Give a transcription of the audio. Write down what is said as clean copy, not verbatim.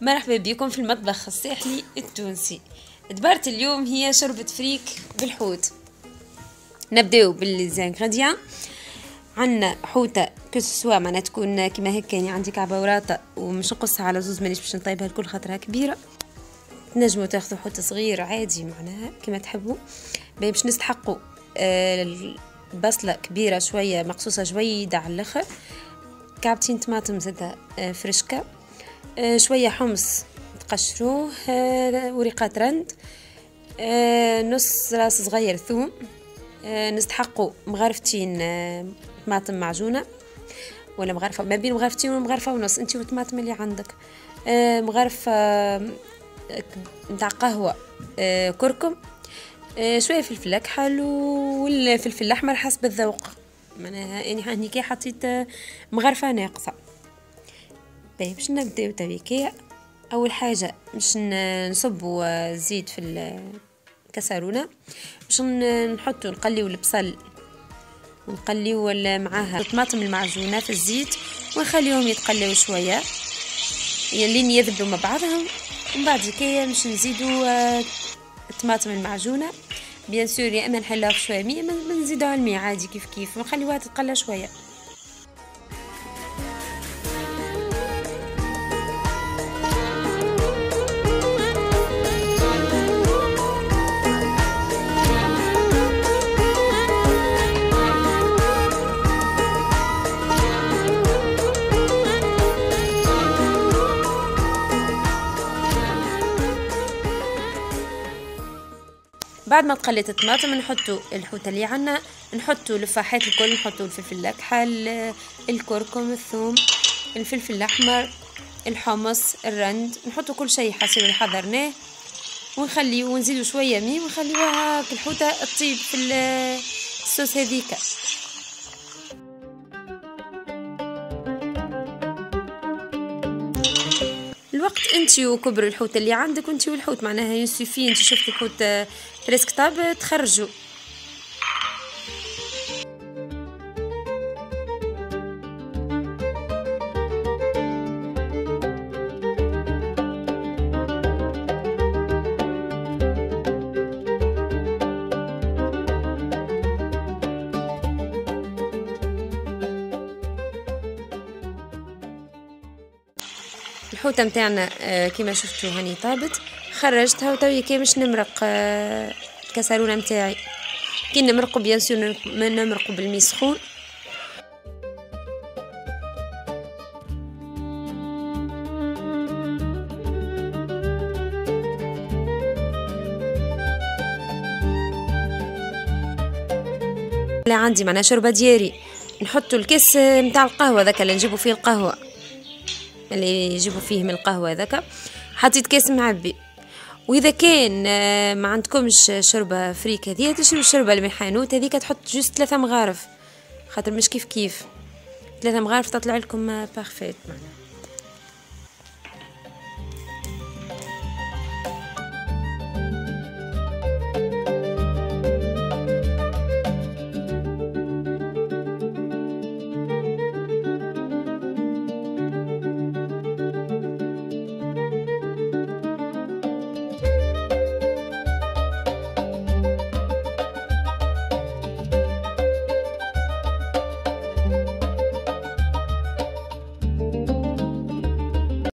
مرحبا بكم في المطبخ الساحلي التونسي. دبارة اليوم هي شوربة فريك بالحوت. نبداو بالزانغريديان. عندنا حوته كسوا معناها تكون كيما هيك، يعني عندي كعبه وراطه ومش نقصها على زوز، مانيش باش نطيبها الكل خاطرها كبيره. تنجموا تاخذوا حوت صغير عادي معناها كيما تحبوا. باش نستحقوا بصله كبيره شويه مقصوصه جويده على الاخر، كعبتين طماطم زادة فرشكه، شويه حمص تقشروه، وريقات رند، نص راس صغير ثوم، نستحقوا مغرفتين طماطم معجونه ولا مغرفه، ما بين مغرفتين ومغرفه ونص انت والطماطم اللي عندك، مغرفه نتاع قهوه، كركم، شويه فلفل اكحل والفلفل الاحمر حسب الذوق. معناها يعني هاني كي حطيت مغرفه ناقصه. باش نبداو تويكيا. اول حاجه باش نصبوا زيت في الكسرونه، باش نحطوا نقليو البصل ونقليو معاها الطماطم المعجونه في الزيت ونخليهم يتقليو شويه لين يذبلوا مع بعضهم. ومن بعد كي باش نزيدوا الطماطم المعجونه بيان سور، يا اما نحلوها شويه مي اما نزيدوها الماء عادي كيف كيف ونخليوها تتقلى شويه. بعد ما تقليت الطماطم نحطوا الحوته اللي عنا، نحطوا الفاحات الكل، نحطوا الفلفل الاكحل، الكركم، الثوم، الفلفل الاحمر، الحمص، الرند، نحطوا كل شيء حسب اللي حضرناه ونخليه ونزيدوا شويه مي ونخليوها الحوته تطيب في الصوص هذيك. الوقت انتي وكبر الحوت اللي عندك وانتي والحوت، معناها يسوفي انتي شفت الحوت بريسك طاب تخرجوا. الحوته متاعنا كيما شفتوا هاني طابت، خرجتها وتوي كي باش نمرق الكسرونه متاعي. كي نمرقوا بيان سور نمرقوا بالماء سخون. اللي عندي معناها شوربه دياري، نحطوا الكاس متاع القهوه ذاك اللي نجيبوا فيه القهوه، اللي يجيبوا فيه من القهوه ذاك، حطيت كاس معبي. واذا كان ما عندكمش شوربه فريك هذه تشربوا الشوربه اللي من الحانوت هذيك، تحط جوست 3 مغارف خاطر مش كيف 3 مغارف تطلع لكم بارفيت.